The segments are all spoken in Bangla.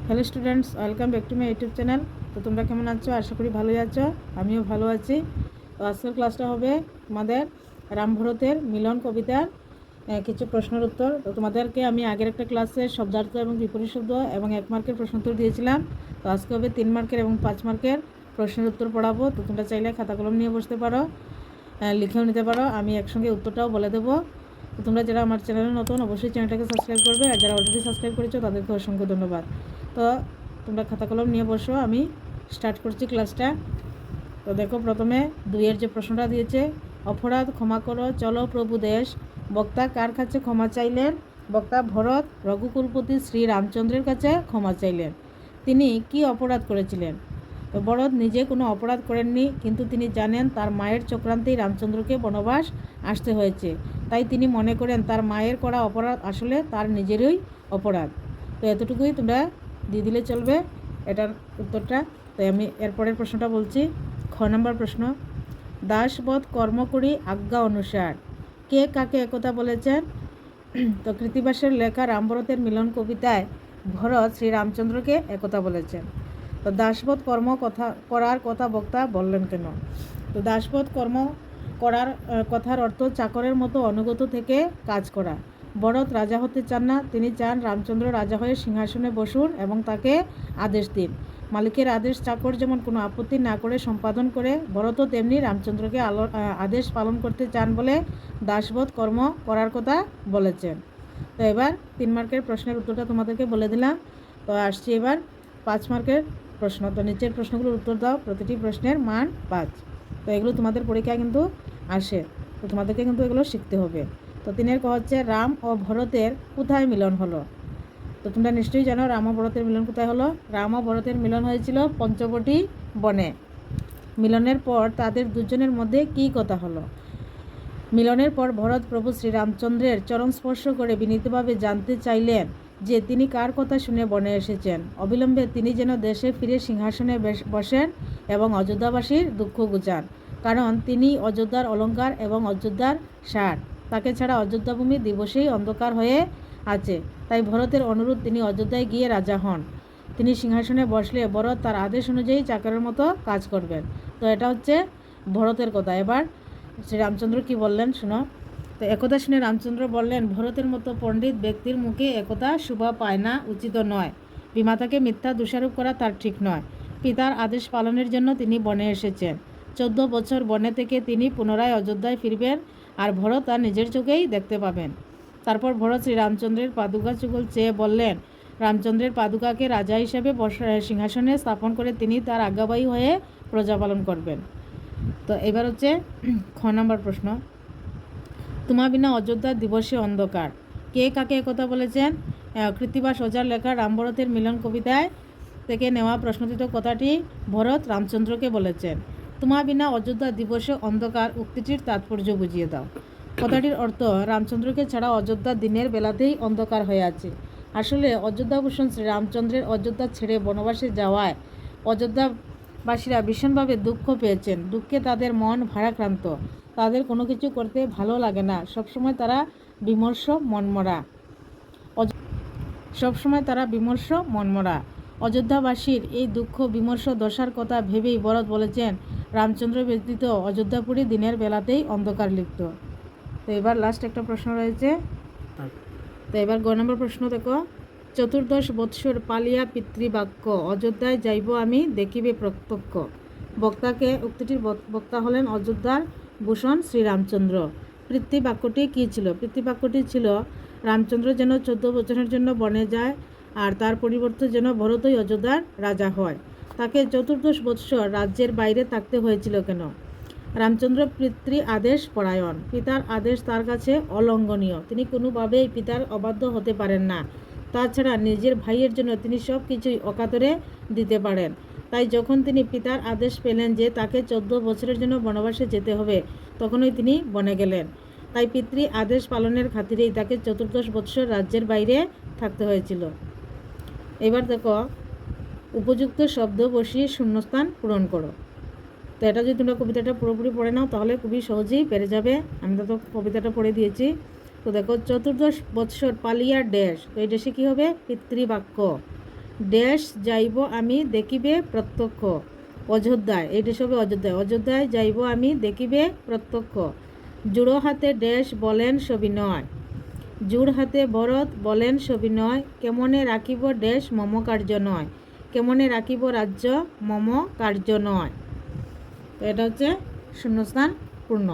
Hello students, welcome back to my YouTube channel. তো তোমরা কেমন আছো? আশা করি ভালোই আছো, আমিও ভালো আছি। তো আজকের ক্লাসটা হবে তোমাদের রামভরতের মিলন কবিতার কিছু প্রশ্নের উত্তর। তো তোমাদেরকে আমি আগের একটা ক্লাসে শব্দার্থ এবং বিপরীত শব্দ এবং 1 মার্কের প্রশ্ন উত্তর দিয়েছিলাম। তো আজকে হবে 3 মার্কের এবং 5 মার্কের প্রশ্নের উত্তর পড়াবো। তো তোমরা চাইলে খাতা কলম নিয়ে বসতে পারো, লিখেও নিতে পারো, আমি একসঙ্গে উত্তরটাও বলে দেবো। তো তোমরা যারা আমার চ্যানেলে নতুন অবশ্যই চ্যানেলটাকে সাবস্ক্রাইব করবে, আর যারা অলরেডি সাবস্ক্রাইব করেছো তাদেরকে অসংখ্য ধন্যবাদ। তো তোমরা খাতা কলম নিয়ে বসো, আমি স্টার্ট করছি ক্লাসটা। তো দেখো, প্রথমে 2-এর যে প্রশ্নটা দিয়েছে, অপরাধ ক্ষমা করো চলো প্রভু দেশ, বক্তা কার কাছে ক্ষমা চাইলেন? বক্তা ভরত রঘুকুলপতি শ্রী রামচন্দ্রের কাছে ক্ষমা চাইলেন। তিনি কি অপরাধ করেছিলেন? তো ভরত নিজে কোনো অপরাধ করেননি, কিন্তু তিনি জানেন তার মায়ের চক্রান্তেই রামচন্দ্রকে বনবাস আসতে হয়েছে। তাই তিনি মনে করেন তার মায়ের করা অপরাধ আসলে তার নিজেরই অপরাধ। তো এতটুকুই তোমরা দিয়ে দিলে চলবে এটার উত্তরটা। তাই আমি এরপরের প্রশ্নটা বলছি। খ নম্বর প্রশ্ন, দাসবধ কর্ম করি আজ্ঞা অনুসার, কে কাকে একথা বলেছেন? তো কৃত্তিবাসের লেখা রামভরতের মিলন কবিতায় ভরত শ্রীরামচন্দ্রকে একথা বলেছেন। তো দাসবধ কর্ম করার কথা বক্তা বললেন কেন? তো দাসবধ কর্ম করার কথার অর্থ চাকরের মতো অনুগত থেকে কাজ করা। ভরত রাজা হতে চান না, তিনি চান রামচন্দ্র রাজা হয়ে সিংহাসনে বসুন এবং তাকে আদেশ দিন। মালিকের আদেশ চাকর যেমন কোনো আপত্তি না করে সম্পাদন করে, ভরতও তেমনি রামচন্দ্রকে আদেশ পালন করতে চান বলে দাসবধ কর্ম করার কথা বলেছেন। তো এবার 3 মার্কের প্রশ্নের উত্তরটা তোমাদেরকে বলে দিলাম। তো আসছি এবার 5 মার্কের প্রশ্ন। তো নিচের প্রশ্নগুলোর উত্তর দাও, প্রতিটি প্রশ্নের মান 5। তো এগুলো তোমাদের পরীক্ষায় কিন্তু আসে, তো তোমাদেরকে কিন্তু এগুলো শিখতে হবে। তো 3-এর ক হচ্ছে, রাম ও ভরতের কোথায় মিলন হলো? তো তোমরা নিশ্চয়ই জানো রাম ও ভরতের মিলন কোথায় হলো। রাম ও ভরতের মিলন হয়েছিল পঞ্চবটি বনে। মিলনের পর তাদের দুজনের মধ্যে কী কথা হলো? মিলনের পর ভরত প্রভু শ্রীরামচন্দ্রের চরণ স্পর্শ করে বিনীতভাবে জানতে চাইলেন যে তিনি কার কথা শুনে বনে এসেছেন। অবিলম্বে তিনি যেন দেশে ফিরে সিংহাসনে বসেন এবং অযোধ্যাবাসীর দুঃখ ঘুচান, কারণ তিনি অযোধ্যার অলঙ্কার এবং অযোধ্যার সার। তাকে ছাড়া অযোধ্যাভূমি দিবসেই অন্ধকার হয়ে আছে। তাই ভরতের অনুরোধ তিনি অযোধ্যায় গিয়ে রাজা হন। তিনি সিংহাসনে বসলে ভরত তার আদেশ অনুযায়ী চাকরের মতো কাজ করবেন। তো এটা হচ্ছে ভরতের কথা। এবার শ্রীরামচন্দ্র কি বললেন শোনো। তো একথা শুনে রামচন্দ্র বললেন, ভরতের মতো পণ্ডিত ব্যক্তির মুখে একথা শোভা পায় না, উচিত নয়। বিমাতাকে মিথ্যা দোষারোপ করা তার ঠিক নয়। পিতার আদেশ পালনের জন্য তিনি বনে এসেছেন। 14 বছর বনে থেকে তিনি পুনরায় অযোধ্যায় ফিরবেন, আর ভরত তার নিজের চোখেই দেখতে পাবেন। তারপর ভরত শ্রীরামচন্দ্রের পাদুকা যুগল চেয়ে বললেন, রামচন্দ্রের পাদুকাকে রাজা হিসেবে সিংহাসনে স্থাপন করে তিনি তার আজ্ঞাবাহী হয়ে প্রজা পালন করবেন। তো এবার হচ্ছে খ নম্বর প্রশ্ন, তোমা বিনা অযোধ্যা দিবসে অন্ধকার, কে কাকে একথা বলেছেন? কৃত্তিবাস ওঝার লেখা রামভরতের মিলন কবিতায় থেকে নেওয়া প্রশ্নটিত কথাটি ভরত রামচন্দ্রকে বলেছেন। তোমা বিনা অযোধ্যা দিবসে অন্ধকার উক্তিটির তাৎপর্য বুঝিয়ে দাও। কথাটির অর্থ, রামচন্দ্রকে ছাড়া অযোধ্যা দিনের বেলাতেই অন্ধকার হয়ে আছে। আসলে অযোধ্যাভূষণ শ্রীরামচন্দ্রের অযোধ্যা ছেড়ে বনবাসে যাওয়ায় অযোধ্যাবাসীরা ভীষণভাবে দুঃখ পেয়েছেন। দুঃখে তাদের মন ভারাক্রান্ত, তাদের কোনো কিছু করতে ভালো লাগে না, সবসময় তারা বিমর্ষ মনমরা। অযোধ্যাবাসীর এই দুঃখ বিমর্ষ দশার কথা ভেবেই ভরত বলেছেন, রামচন্দ্র ব্যতীত অযোধ্যাপুরী দিনের বেলাতেই অন্ধকার লিপ্ত। তো এবার লাস্ট একটা প্রশ্ন রয়েছে। তো এবার 9 নম্বর প্রশ্ন দেখো, 14 বৎসর পালিয়া পিতৃবাক্য, অযোধ্যায় যাইব আমি দেখিবে প্রত্যক্ষ। উক্তিটির বক্তা হলেন অযোধ্যার ভূষণ শ্রীরামচন্দ্র। পিতৃবাক্যটি কী ছিল? পিতৃবাক্যটি ছিল, রামচন্দ্র যেন 14 বছরের জন্য বনে যায়, আর তার পরিবর্তে যেন ভরতই অযোধ্যার রাজা হয়। তাকে 14 বৎসর রাজ্যের বাইরে থাকতে হয়েছিল কেন? রামচন্দ্র পিতৃ আদেশ পরায়ণ, পিতার আদেশ তার কাছে অলঙ্ঘনীয়, তিনি কোনোভাবেই পিতার অবাধ্য হতে পারেন না। তাছাড়া নিজের ভাইয়ের জন্য তিনি সব কিছুই অকাতরে দিতে পারেন। তাই যখন তিনি পিতার আদেশ পেলেন যে তাকে 14 বছরের জন্য বনবাসে যেতে হবে, তখনই তিনি বনে গেলেন। তাই পিতৃ আদেশ পালনের খাতিরেই তাকে 14 বৎসর রাজ্যের বাইরে থাকতে হয়েছিল। এবার দেখো, উপযুক্ত শব্দ বসিয়ে শূন্যস্থান পূরণ করো। তো এটা যদি তোমরা কবিতাটা পুরোপুরি পড়ে নাও তাহলে খুবই সহজেই পেরে যাবে। আমি তো কবিতাটা পড়ে দিয়েছি। তো দেখো, 14 বৎসর পালিয়া ড্যাশ, তো এই ড্যাশে কী হবে? পিতৃবাক্য। ড্যাশ যাইব আমি দেখিবে প্রত্যক্ষ। অযোধ্যায়, এইটা সবে অযোধ্যায়। অযোধ্যায় যাইব আমি দেখিবে প্রত্যক্ষ। জুড়ো হাতে ড্যাশ বলেন সবিনয়। জোড় হাতে ভরত বলেন সবিনয়। কেমনে রাখিব ড্যাশ মম কার্য নয়। কেমনে রাখিব রাজ্য মম কার্য নয়। তো এটা হচ্ছে শূন্যস্থান পূর্ণ।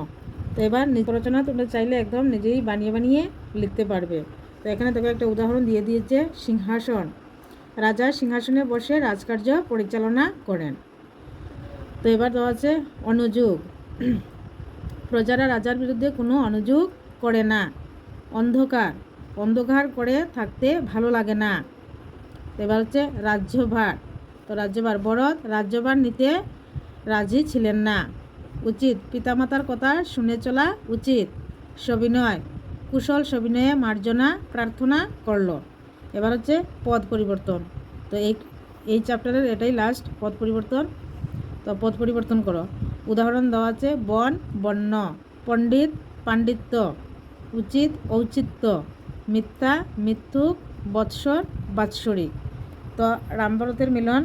তো এবার রচনা তোমরা চাইলে একদম নিজেই বানিয়ে বানিয়ে লিখতে পারবে। তো এখানে তোকে একটা উদাহরণ দিয়ে দিয়েছে, সিংহাসন। রাজা সিংহাসনে বসে রাজকার্য পরিচালনা করেন। তো এবার দেওয়া আছে অনুযোগ। প্রজারা রাজার বিরুদ্ধে কোনো অনুযোগ করে না। অন্ধকার, অন্ধকার করে থাকতে ভালো লাগে না। এবার হচ্ছে রাজ্যভার। তো রাজ্যভার, ভরত রাজ্যভার নিতে রাজি ছিলেন না। উচিত, পিতামাতার কথা শুনে চলা উচিত। সবিনয়, কুশল সবিনয়ে মার্জনা প্রার্থনা করল। এবার হচ্ছে পদ পরিবর্তন। তো এই চ্যাপ্টারের এটাই লাস্ট, পদ পরিবর্তন। তো পদ পরিবর্তন করো। উদাহরণ দেওয়া আছে, বন বন্য, পণ্ডিত পাণ্ডিত্য, উচিত ঔচিত্য, মিথ্যা মিথ্যুক, বৎসর বাৎসরিক। তো রামভরতের মিলন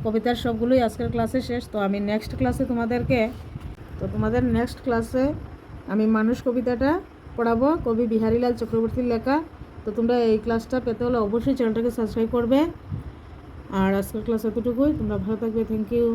কবিতার সবগুলোই আজকের ক্লাসে শেষ। তো আমি নেক্সট ক্লাসে তোমাদের নেক্সট ক্লাসে আমি মানুষ কবিতাটা পড়াবো, কবি বিহারীলাল চক্রবর্তীর লেখা। তো তোমরা এই ক্লাসটা পেতে হলে অবশ্যই চ্যানেলটাকে সাবস্ক্রাইব করবে। আর আজকের ক্লাস এতটুকুই। তোমরা ভালো থাকবে। Thank you.